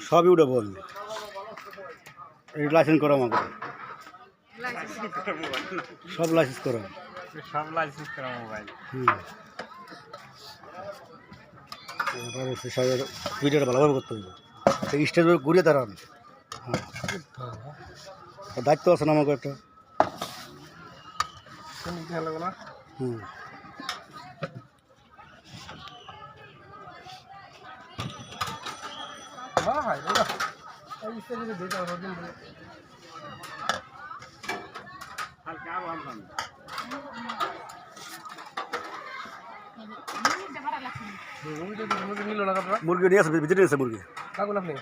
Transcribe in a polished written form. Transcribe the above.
সবই উঠে বল লাইসেন্স করো আমাকে সব লাইসেন্স করো মোবাইল ভিডিওটা ভালোভাবে করতে হবে স্টেজ ঘুরিয়ে দাঁড়ান দায়িত্ব আছে না আমাকে একটা হুম মুরগি নিয়ে আসবে ভিতরে নিয়ে আসে মুরগি কাকুন আপনি